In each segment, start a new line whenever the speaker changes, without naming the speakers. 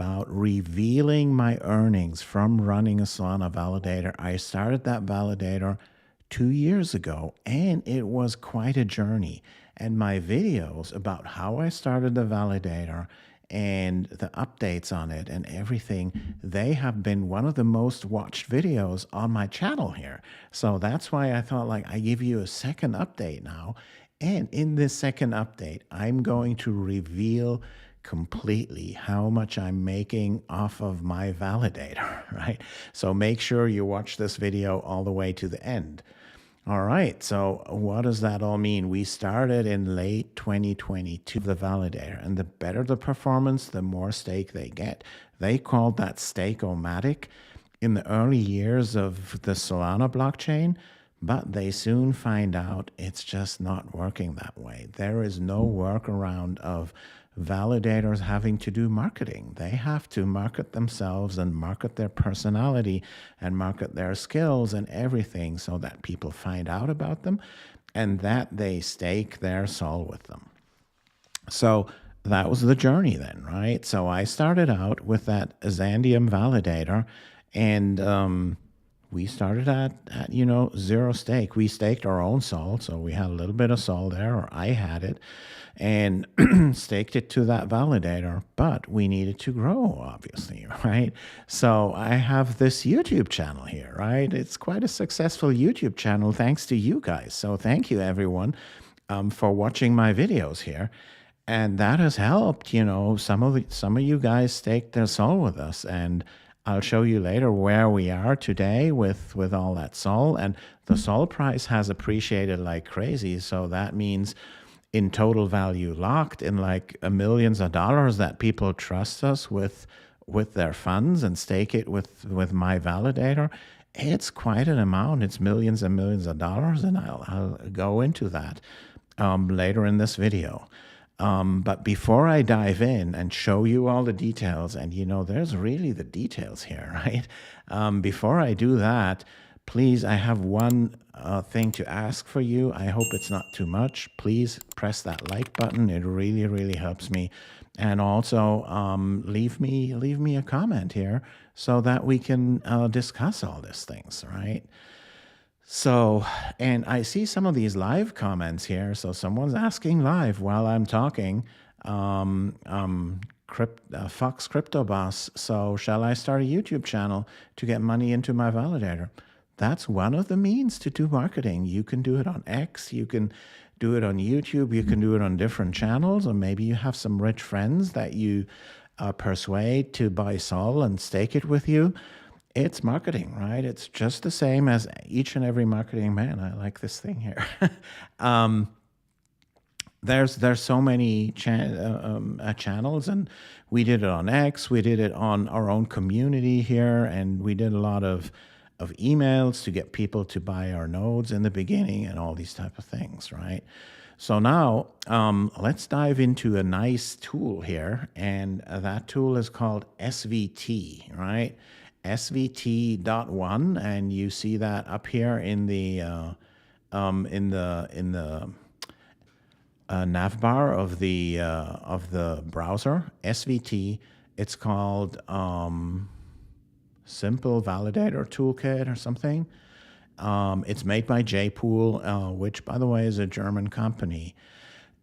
about revealing my earnings from running a Solana validator. I started that validator 2 years ago, and it was quite a journey. And my videos about how I started the validator and the updates on it and everything, they have been one of the most watched videos on my channel here. So that's why I thought, like, I give you a second update now. And in this second update, I'm going to reveal completely how much I'm making off of my validator, right? So make sure you watch this video all the way to the end. All right, so what does that all mean? We started in late 2022, the validator, and the better the performance, the more stake they get. They called that stake-o-matic in the early years of the Solana blockchain, but they soon find out it's just not working that way. There is no workaround of validators having to do marketing. They have to market themselves and market their personality and market their skills and everything so that people find out about them and that they stake their soul with them. So that was the journey then, right? So I started out with that Xandeum validator, and we started at zero stake. We staked our own sol, so we had a little bit of sol there, or I had it, and staked it to that validator, but we needed to grow, obviously, right? So I have this YouTube channel here, right? It's quite a successful YouTube channel thanks to you guys. So thank you, everyone, for watching my videos here. And that has helped, some of you guys staked their sol with us, and I'll show you later where we are today with all that sol. And the sol price has appreciated like crazy. So that means in total value locked in like millions of dollars that people trust us with their funds and stake it with my validator. It's quite an amount. It's millions and millions of dollars. And I'll go into that later in this video. But before I dive in and show you all the details, and there's really the details here, right? Before I do that, please, I have one thing to ask for you. I hope it's not too much. Please press that like button. It really, really helps me. And also leave me a comment here so that we can discuss all these things, right? So, and I see some of these live comments here. So someone's asking live while I'm talking, Fox Crypto Boss. So shall I start a YouTube channel to get money into my validator? That's one of the means to do marketing. You can do it on X, you can do it on YouTube, you can do it on different channels, or maybe you have some rich friends that you persuade to buy sol and stake it with you. It's marketing, right? It's just the same as each and every marketing man. I like this thing here. There's so many channels, and we did it on X. We did it on our own community here, and we did a lot of emails to get people to buy our nodes in the beginning and all these type of things, right? So now let's dive into a nice tool here, and that tool is called SVT, right? SVT.1, and you see that up here in the navbar of the browser. SVT. It's called Simple Validator Toolkit or something. It's made by JPool, which, by the way, is a German company,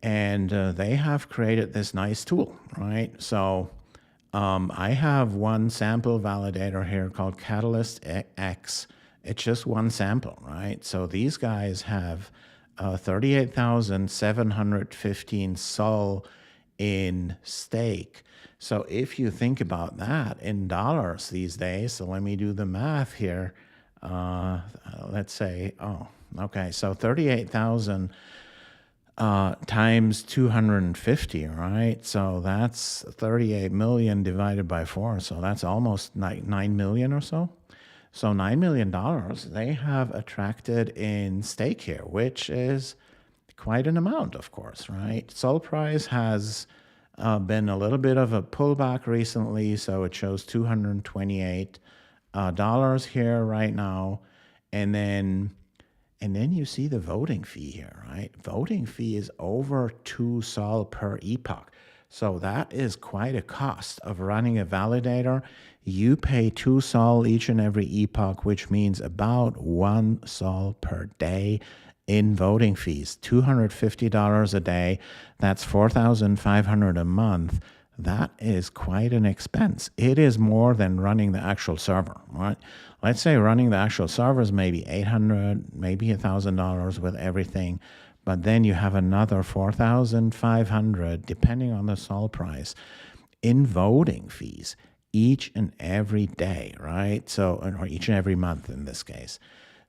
and they have created this nice tool, right? So I have one sample validator here called Catalyst X. It's just one sample, right? So these guys have 38,715 sol in stake. So if you think about that in dollars these days, so let me do the math here. Let's say, so 38,000 times 250, right? So that's 38 million divided by 4. So that's almost 9 million or so. So $9 million they have attracted in stake here, which is quite an amount, of course, right? Sol price has been a little bit of a pullback recently, so it shows $228 here right now, and then you see the voting fee here, right? Voting fee is over 2 sol per epoch. So that is quite a cost of running a validator. You pay 2 sol each and every epoch, which means about 1 sol per day in voting fees. $250 a day. That's $4,500 a month. That is quite an expense. It is more than running the actual server, right? Let's say running the actual server is maybe $800, maybe $1,000 with everything. But then you have another 4,500, depending on the sol price, in voting fees each and every day, right? So, or each and every month in this case.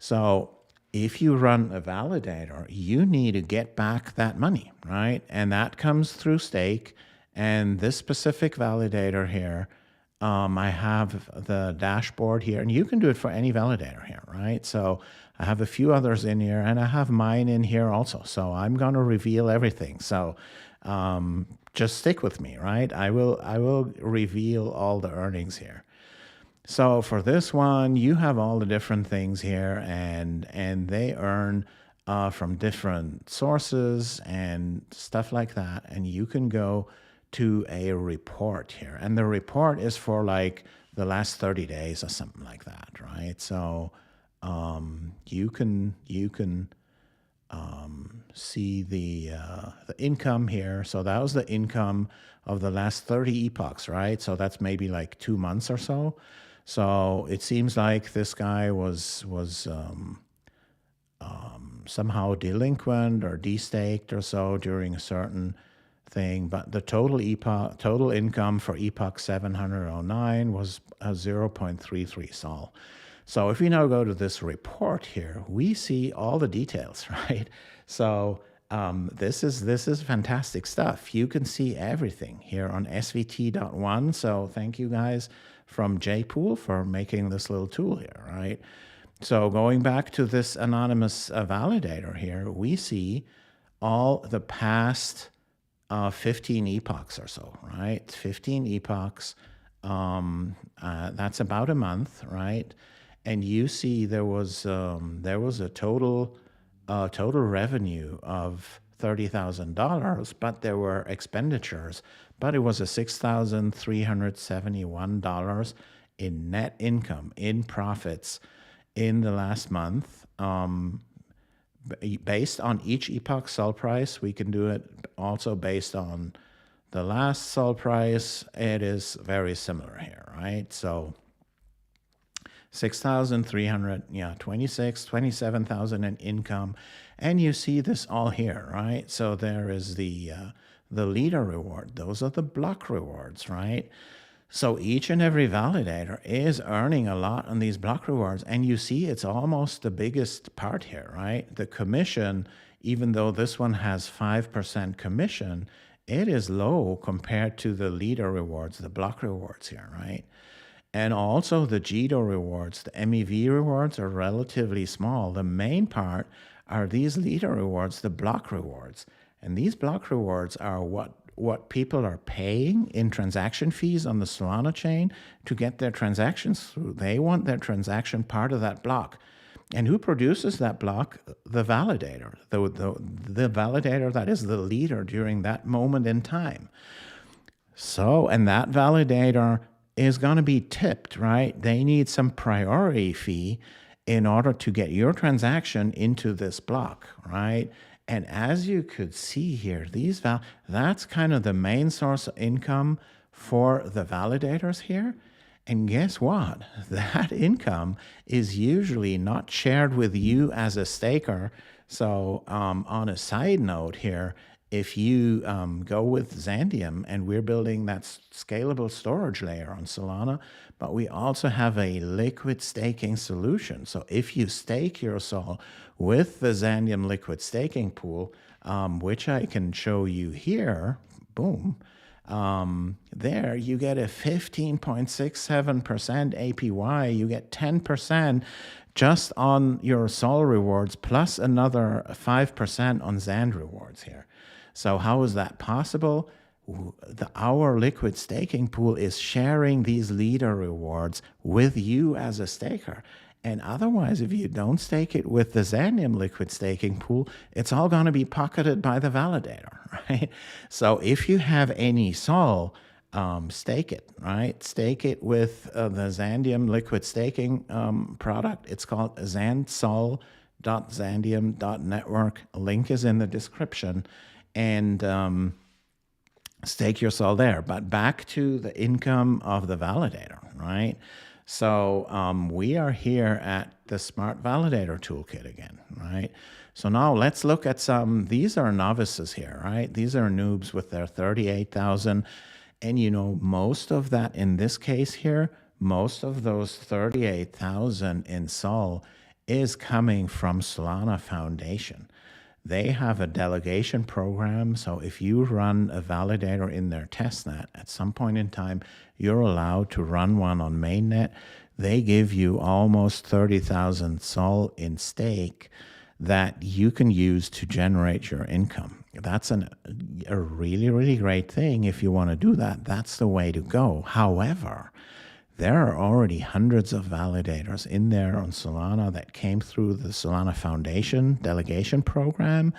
So if you run a validator, you need to get back that money, right? And that comes through stake. And this specific validator here, I have the dashboard here, and you can do it for any validator here, right? So I have a few others in here, and I have mine in here also. So I'm going to reveal everything. So just stick with me, right? I will reveal all the earnings here. So for this one, you have all the different things here, and they earn from different sources and stuff like that. And you can go to a report here, and the report is for like the last 30 days or something like that, right? So you can see the income here. So that was the income of the last 30 epochs, right? So that's maybe like 2 months or so. So it seems like this guy was somehow delinquent or destaked or so during a certain thing, but the total income for epoch 709 was 0.33 sol. So if we now go to this report here, we see all the details, right? So this is fantastic stuff. You can see everything here on svt.one. So thank you guys from JPool for making this little tool here, right? So going back to this anonymous validator here, we see all the past 15 epochs or so, right? 15 epochs, that's about a month, right? And you see there was a total revenue of $30,000, but there were expenditures, but it was a $6,371 in net income, in profits in the last month. Based on each epoch sol price, we can do it also based on the last sol price. It is very similar here, right? So 6,300, yeah, 27,000 in income. And you see this all here, right? So there is the leader reward. Those are the block rewards, right? So each and every validator is earning a lot on these block rewards. And you see it's almost the biggest part here, right? The commission, even though this one has 5% commission, it is low compared to the leader rewards, the block rewards here, right? And also the GIDO rewards, the MEV rewards are relatively small. The main part are these leader rewards, the block rewards. And these block rewards are what people are paying in transaction fees on the Solana chain to get their transactions through. They want their transaction part of that block. And who produces that block? The validator, the validator that is the leader during that moment in time. So, and that validator is going to be tipped, right? They need some priority fee in order to get your transaction into this block, right? And as you could see here, that's kind of the main source of income for the validators here. And guess what? That income is usually not shared with you as a staker. So on a side note here, if you go with Xandeum, and we're building that scalable storage layer on Solana, but we also have a liquid staking solution. So if you stake your SOL with the Xandeum liquid staking pool, which I can show you here, boom, there you get a 15.67% APY. You get 10% just on your SOL rewards, plus another 5% on XAND rewards here. So how is that possible? Our liquid staking pool is sharing these leader rewards with you as a staker. And otherwise, if you don't stake it with the Xandeum liquid staking pool, it's all going to be pocketed by the validator, right? So if you have any Sol, stake it, right? Stake it with the Xandeum liquid staking product. It's called xandsol.xandeum.network. Link is in the description. And stake your Sol there. But back to the income of the validator, right? So we are here at the Smart Validator Toolkit again, right? So now let's look at some, these are novices here, right? These are noobs with their 38,000. And you know, most of that in this case here, most of those 38,000 in Sol is coming from Solana Foundation. They have a delegation program, so if you run a validator in their testnet, at some point in time, you're allowed to run one on mainnet. They give you almost 30,000 Sol in stake that you can use to generate your income. That's a really, really great thing. If you want to do that, that's the way to go. However, there are already hundreds of validators in there on Solana that came through the Solana Foundation delegation program.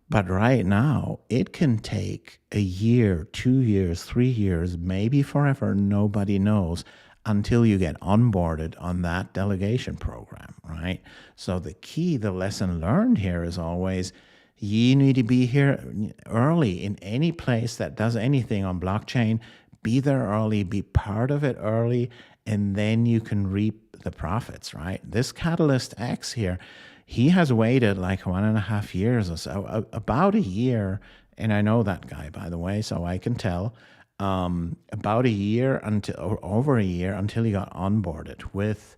But right now, it can take a year, 2 years, 3 years, maybe forever, nobody knows, until you get onboarded on that delegation program, right? So the key, the lesson learned here is always, you need to be here early in any place that does anything on blockchain. Be there early, be part of it early, and then you can reap the profits, right? This Catalyst X here, he has waited like 1.5 years or so, about a year, and I know that guy, by the way, so I can tell, about a year until, or over a year until he got onboarded with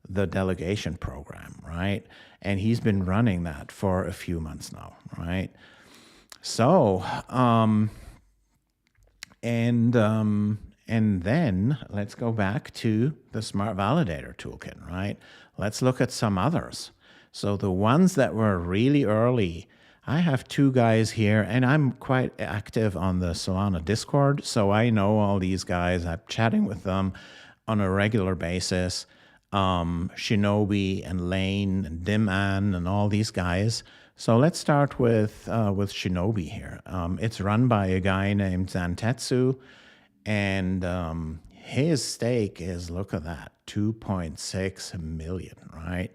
the delegation program, right? And he's been running that for a few months now, right? So, and then let's go back to the Smart Validator Toolkit, right? Let's look at some others. So the ones that were really early, I have 2 guys here, and I'm quite active on the Solana Discord, so I know all these guys. I'm chatting with them on a regular basis. Shinobi and Lane and Diman and all these guys. So let's start with Shinobi here. It's run by a guy named Zantetsu, and his stake is, look at that, 2.6 million, right?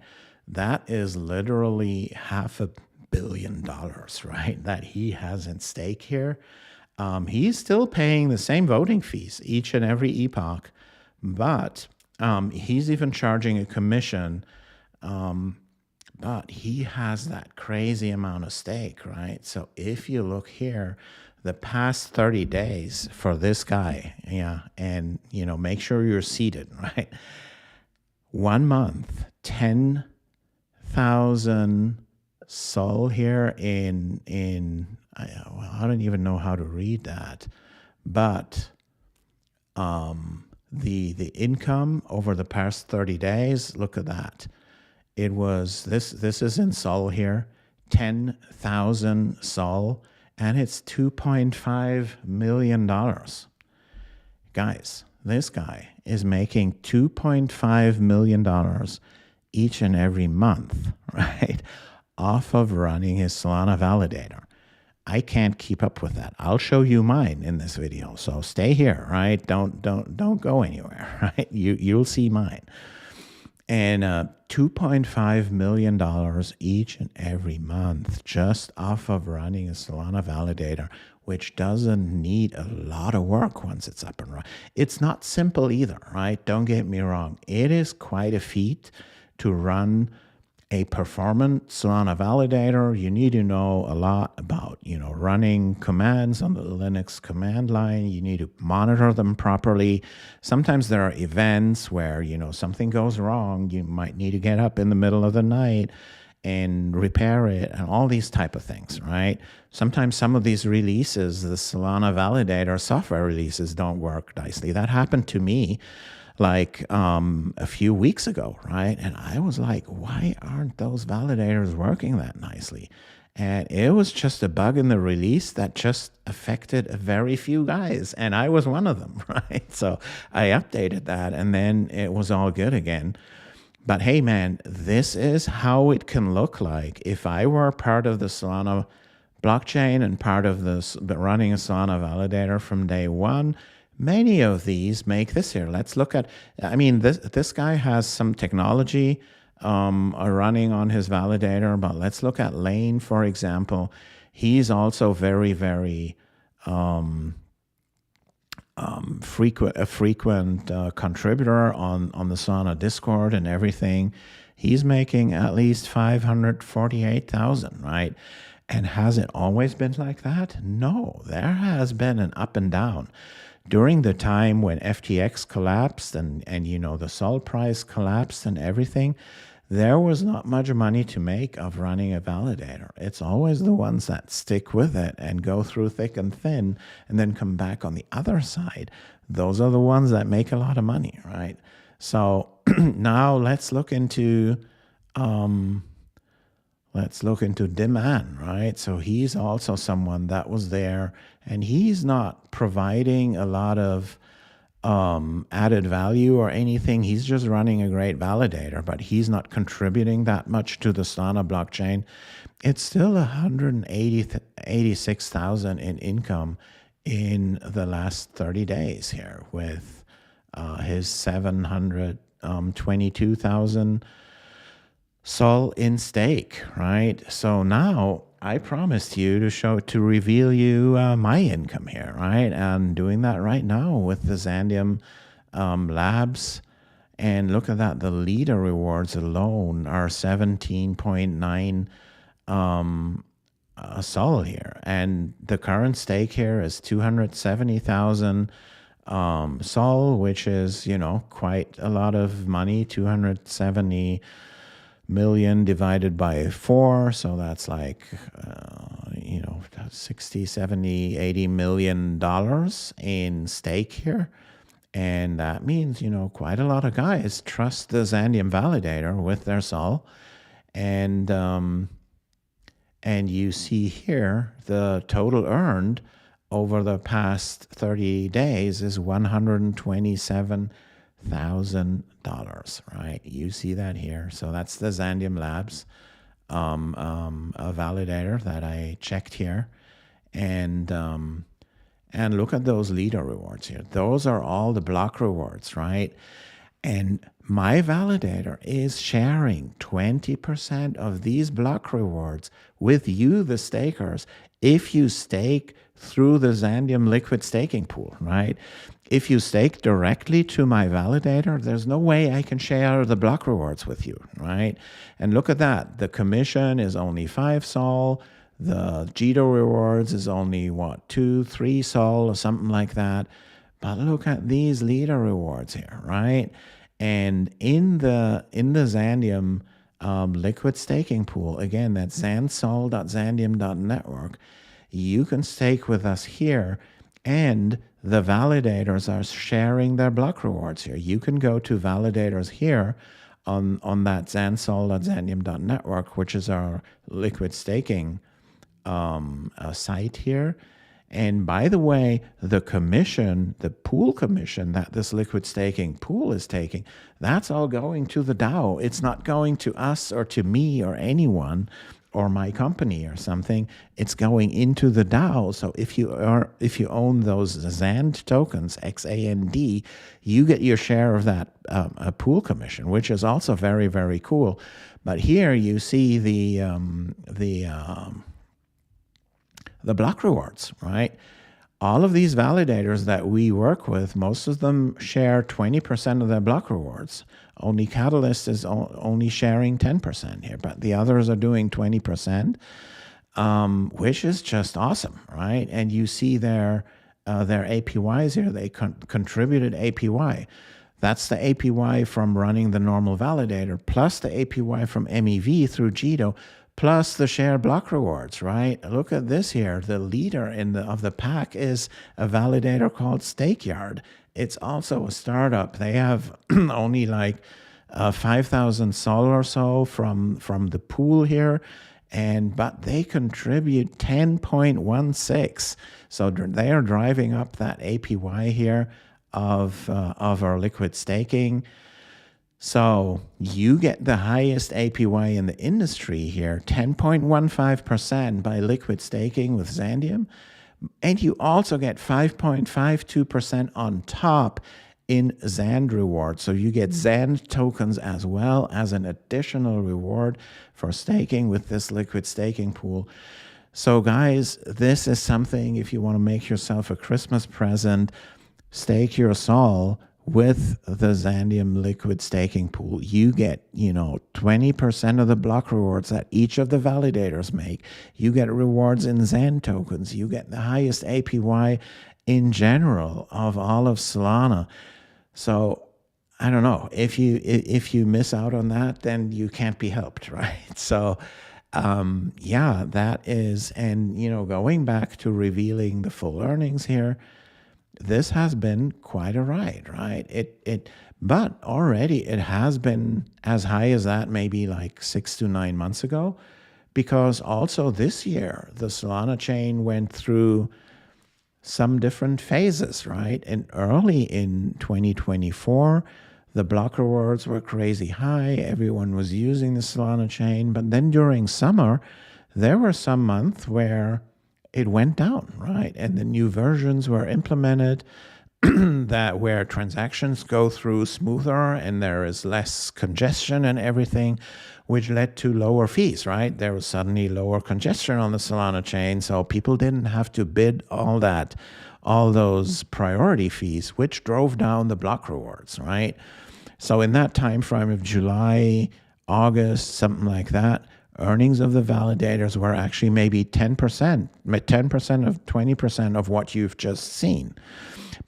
That is literally $500 million, right, that he has in stake here. He's still paying the same voting fees each and every epoch, but he's even charging a commission, but he has that crazy amount of stake, right? So if you look here, the past 30 days for this guy, yeah, and, you know, make sure you're seated, right? 1 month, 10,000 Sol here in well, I don't even know how to read that, but the income over the past 30 days, look at that. It was, this is in Sol here, 10,000 Sol, and it's $2.5 million. Guys, this guy is making $2.5 million each and every month, right, off of running his Solana validator. I can't keep up with that. I'll show you mine in this video, so stay here, right? Don't go anywhere, right? You'll see mine. And $2.5 million each and every month just off of running a Solana validator, which doesn't need a lot of work once it's up and running. It's not simple either, right? Don't get me wrong. It is quite a feat to run a performant Solana validator. You need to know a lot about, you know, running commands on the Linux command line. You need to monitor them properly. Sometimes there are events where, you know, something goes wrong. You might need to get up in the middle of the night and repair it and all these type of things, right? Sometimes some of these releases, the Solana validator software releases, don't work nicely. That happened to me like a few weeks ago, right? And I was like, why aren't those validators working that nicely? And it was just a bug in the release that just affected a very few guys, and I was one of them, right? So I updated that, and then it was all good again. But hey, man, this is how it can look like if I were part of the Solana blockchain and part of this running a Solana validator from day one. Many of these make this here. Let's look at, I mean, this guy has some technology running on his validator, but let's look at Lane, for example. He's also very, very frequent contributor on the Solana Discord and everything. He's making at least 548,000, right? And has it always been like that? No, there has been an up and down. During the time when FTX collapsed and you know the Sol price collapsed and everything, there was not much money to make of running a validator. It's always the ones that stick with it and go through thick and thin and then come back on the other side. Those are the ones that make a lot of money, right? So now let's look into demand, right? So he's also someone that was there, and he's not providing a lot of added value or anything. He's just running a great validator, but he's not contributing that much to the Solana blockchain. It's still 186,000 in income in the last 30 days here with his 722,000 Sol in stake, right? So now I promised you to reveal you my income here, right? And doing that right now with the Xandeum labs. And look at that, the leader rewards alone are 17.9 Sol here. And the current stake here is 270,000 Sol, which is, you know, quite a lot of money, 270 million divided by 4, so that's like 60, 70, 80 million dollars in stake here. And that means, you know, quite a lot of guys trust the Xandeum validator with their Sol. And you see here the total earned over the past 30 days is $127,000, right? You see that here. So that's the Xandeum Labs a validator that I checked here. And look at those leader rewards here. Those are all the block rewards, right? And my validator is sharing 20% of these block rewards with you, the stakers, if you stake through the Xandeum liquid staking pool, right? If you stake directly to my validator, there's no way I can share the block rewards with you, right? And look at that. The commission is only 5 Sol. The Jito rewards is only, what, 2, 3 Sol or something like that. But look at these leader rewards here, right? And in the Xandeum liquid staking pool, again, that's xandsol.xandeum.network, you can stake with us here, and the validators are sharing their block rewards here. You can go to validators here on that xandsol.xandeum.network, which is our liquid staking site here. And by the way, the commission, the pool commission that this liquid staking pool is taking, that's all going to the DAO. It's not going to us or to me or anyone or my company or something. It's going into the DAO. So if you own those XAND tokens, XAND, you get your share of that pool commission, which is also very, very cool. But here you see the block rewards, right? All of these validators that we work with, most of them share 20% of their block rewards. Only Catalyst is only sharing 10% here, but the others are doing 20%, which is just awesome, right? And you see their APYs here. They contributed APY. That's the APY from running the normal validator, plus the APY from MEV through Jito, plus the share block rewards, right? Look at this here. The leader of the pack is a validator called StakeYard. It's also a startup. They have only like 5,000 Sol or so from the pool here, but they contribute 10.16. So they are driving up that APY here of our liquid staking. So you get the highest APY in the industry here, 10.15% by liquid staking with Xandeum. And you also get 5.52% on top in XAND rewards. So you get XAND tokens as well as an additional reward for staking with this liquid staking pool. So guys, this is something, if you want to make yourself a Christmas present, stake your Sol with the Xandeum liquid staking pool. You get, 20% of the block rewards that each of the validators make. You get rewards in XAND tokens. You get the highest APY in general of all of Solana. So I don't know, if you miss out on that, then you can't be helped, right? So yeah, that is, and going back to revealing the full earnings here, this has been quite a ride, right? But already it has been as high as that maybe like 6 to 9 months ago, because also this year the Solana chain went through some different phases, right? And early in 2024, the block rewards were crazy high. Everyone was using the Solana chain. But then during summer, there were some months where it went down, right? And the new versions were implemented that where transactions go through smoother and there is less congestion and everything, which led to lower fees, right? There was suddenly lower congestion on the Solana chain, so people didn't have to bid all those priority fees, which drove down the block rewards, right? So in that time frame of July, August, something like that, earnings of the validators were actually maybe 10%, 10% of 20% of what you've just seen.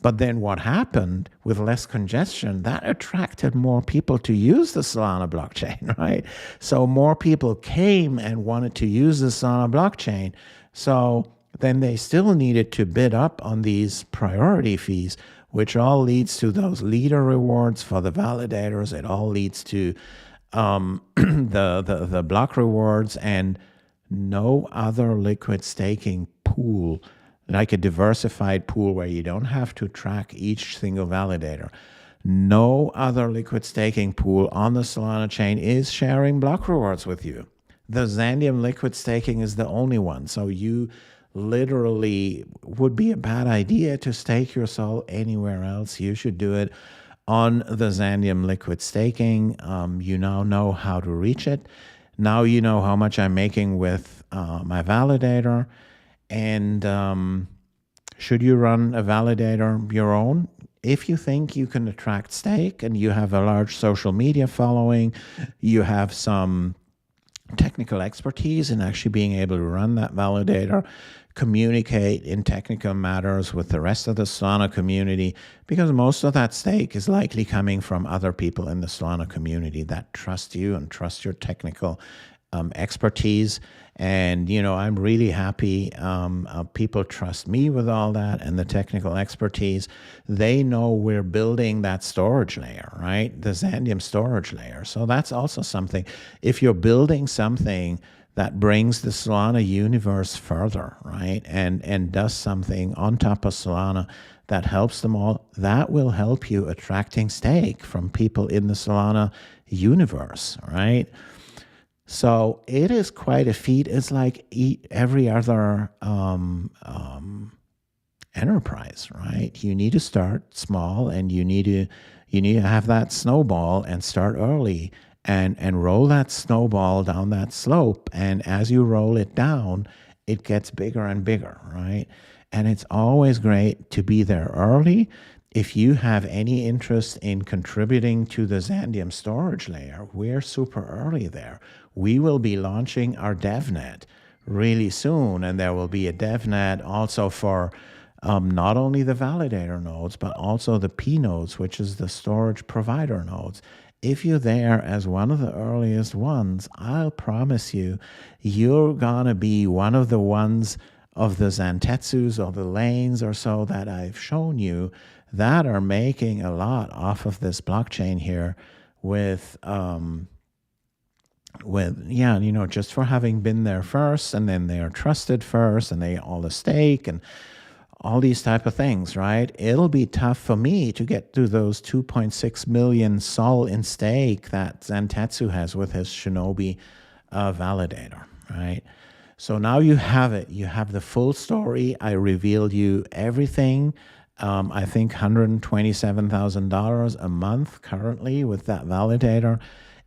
But then what happened with less congestion, that attracted more people to use the Solana blockchain, right? So more people came and wanted to use the Solana blockchain. So then they still needed to bid up on these priority fees, which all leads to those leader rewards for the validators. It all leads to the block rewards, and no other liquid staking pool, like a diversified pool where you don't have to track each single validator. No other liquid staking pool on the Solana chain is sharing block rewards with you. The Xandeum liquid staking is the only one. So you literally would be a bad idea to stake your Sol anywhere else. You should do it on the Xandeum liquid staking. You now know how to reach it. Now you know how much I'm making with my validator. And should you run a validator your own? If you think you can attract stake and you have a large social media following, you have some technical expertise in actually being able to run that validator, communicate in technical matters with the rest of the Solana community, because most of that stake is likely coming from other people in the Solana community that trust you and trust your technical expertise. And, I'm really happy people trust me with all that and the technical expertise. They know we're building that storage layer, right? The Xandeum storage layer. So that's also something. If you're building something that brings the Solana universe further, right? And does something on top of Solana that helps them all, that will help you attracting stake from people in the Solana universe, right? So it is quite a feat. It's like every other enterprise, right? You need to start small, and you need to have that snowball and start early and roll that snowball down that slope. And as you roll it down, it gets bigger and bigger, right? And it's always great to be there early. If you have any interest in contributing to the Xandeum storage layer, we're super early there. We will be launching our DevNet really soon, and there will be a DevNet also for not only the validator nodes, but also the PNodes, which is the storage provider nodes. If you're there as one of the earliest ones, I'll promise you, you're going to be one of the ones of the Zantetsus or the lanes or so that I've shown you that are making a lot off of this blockchain here with just for having been there first, and then they are trusted first, and they all the stake and all these type of things, right? It'll be tough for me to get to those 2.6 million sol in stake that Zantetsu has with his Shinobi validator, right? So now you have it. You have the full story. I revealed you everything. I think $127,000 a month currently with that validator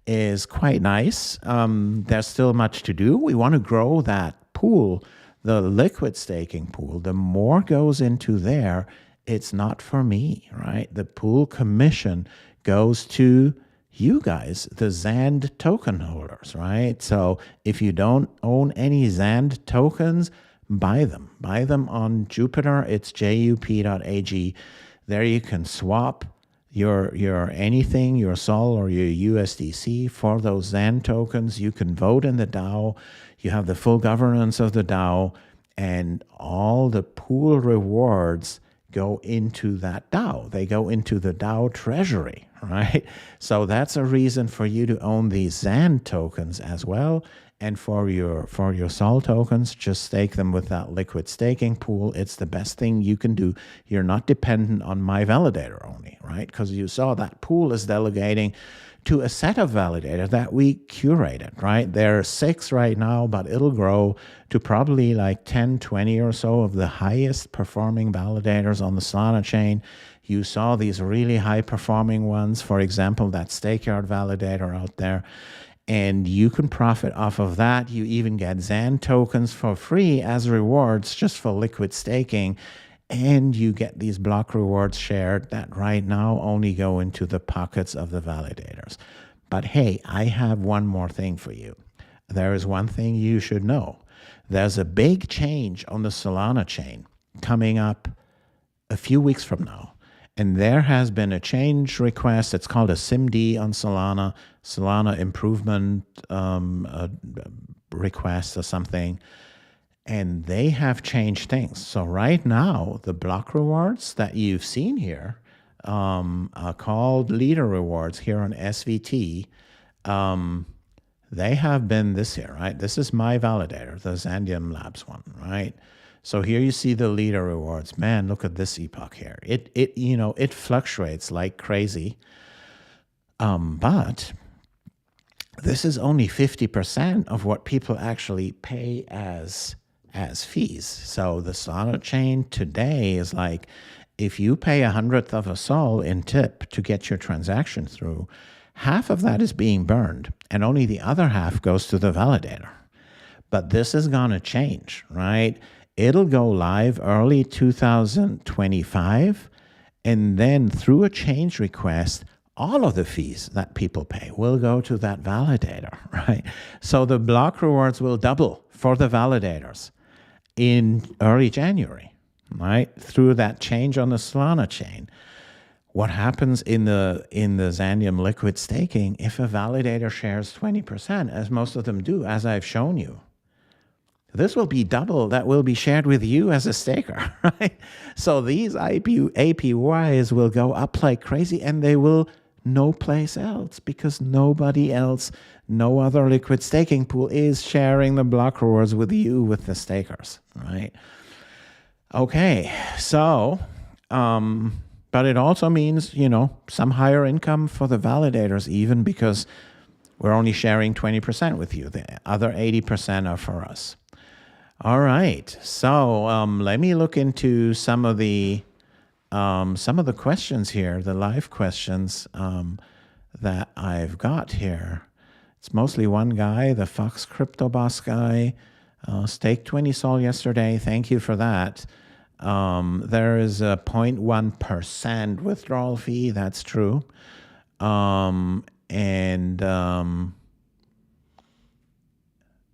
is quite nice. There's still much to do. We want to grow that pool, the liquid staking pool. The more goes into there, it's not for me, right? The pool commission goes to you guys, the XAND token holders, right? So if you don't own any XAND tokens, buy them. Buy them on Jupiter. It's jup.ag. There you can swap your anything, your SOL or your USDC for those XAND tokens. You can vote in the DAO. You have the full governance of the DAO, and all the pool rewards go into that DAO. They go into the DAO treasury, right? So that's a reason for you to own these XAND tokens as well. And for your SOL tokens, just stake them with that liquid staking pool. It's the best thing you can do. You're not dependent on my validator only, right? Because you saw that pool is delegating to a set of validators that we curated, right? There are 6 right now, but it'll grow to probably like 10, 20 or so of the highest performing validators on the Solana chain. You saw these really high performing ones, for example, that Stakeyard validator out there. And you can profit off of that. You even get XAND tokens for free as rewards just for liquid staking. And you get these block rewards shared that right now only go into the pockets of the validators. But hey, I have one more thing for you. There is one thing you should know. There's a big change on the Solana chain coming up a few weeks from now. And there has been a change request. It's called a SIMD on Solana, Solana improvement request or something. And they have changed things. So right now, the block rewards that you've seen here are called leader rewards here on SVT. They have been this here, right? This is my validator, the Xandeum Labs one, right? So here you see the leader rewards. Man, look at this epoch here. It fluctuates like crazy. But this is only 50% of what people actually pay as fees. So the Solana chain today is like, if you pay 100th of a sol in tip to get your transaction through, half of that is being burned, and only the other half goes to the validator. But this is going to change, right? It'll go live early 2025, and then through a change request, all of the fees that people pay will go to that validator, right? So the block rewards will double for the validators in early January, right? Through that change on the Solana chain. What happens in the Xandeum liquid staking if a validator shares 20%, as most of them do, as I've shown you? This will be double that will be shared with you as a staker, right? So these APYs will go up like crazy, and they will no place else, because nobody else, no other liquid staking pool is sharing the block rewards with you, with the stakers, right? Okay, so, but it also means, some higher income for the validators, even because we're only sharing 20% with you. The other 80% are for us. All right, so let me look into some of the questions here, the live questions that I've got here. It's mostly one guy, the Fox Crypto Boss guy, staked 20 sol yesterday. Thank you for that. There is a 0.1% withdrawal fee. That's true.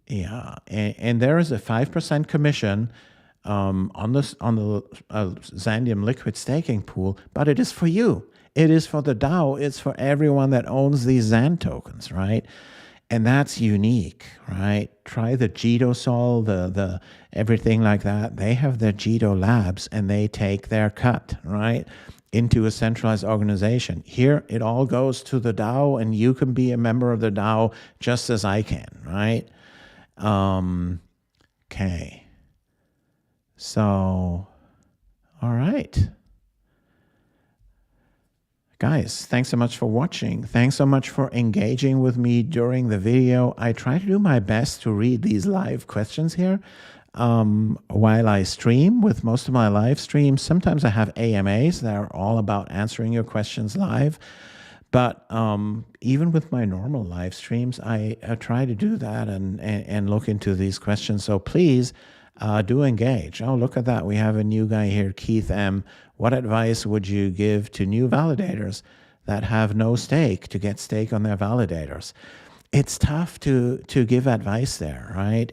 Yeah, and there is a 5% commission on the Xandeum liquid staking pool, but it is for you. It is for the DAO. It's for everyone that owns these XAND tokens, right? And that's unique, right? Try the Jito Sol, the everything like that. They have their Jito Labs, and they take their cut, right, into a centralized organization. Here, it all goes to the DAO, and you can be a member of the DAO just as I can, right? Okay. So All right. Guys, thanks so much for watching. Thanks so much for engaging with me during the video. I try to do my best to read these live questions here while I stream with most of my live streams. Sometimes I have AMAs that are all about answering your questions live. But even with my normal live streams, I try to do that and look into these questions. So please do engage. Oh, look at that. We have a new guy here, Keith M. What advice would you give to new validators that have no stake to get stake on their validators? It's tough to give advice there, right?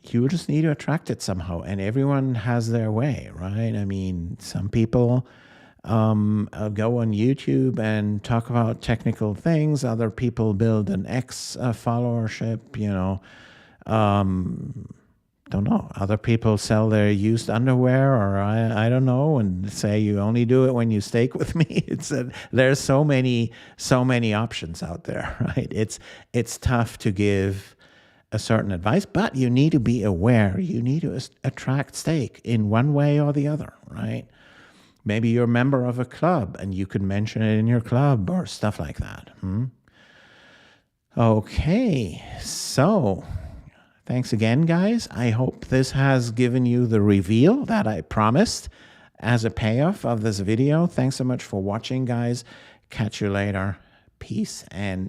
You just need to attract it somehow, and everyone has their way, right? I mean, some people go on YouTube and talk about technical things. Other people build an X followership, you know. Don't know. Other people sell their used underwear, or I don't know, and say you only do it when you stake with me. There's so many options out there, right? It's tough to give a certain advice, but you need to be aware. You need to attract stake in one way or the other, right? Maybe you're a member of a club and you could mention it in your club or stuff like that. Okay, so thanks again, guys. I hope this has given you the reveal that I promised as a payoff of this video. Thanks so much for watching, guys. Catch you later. Peace and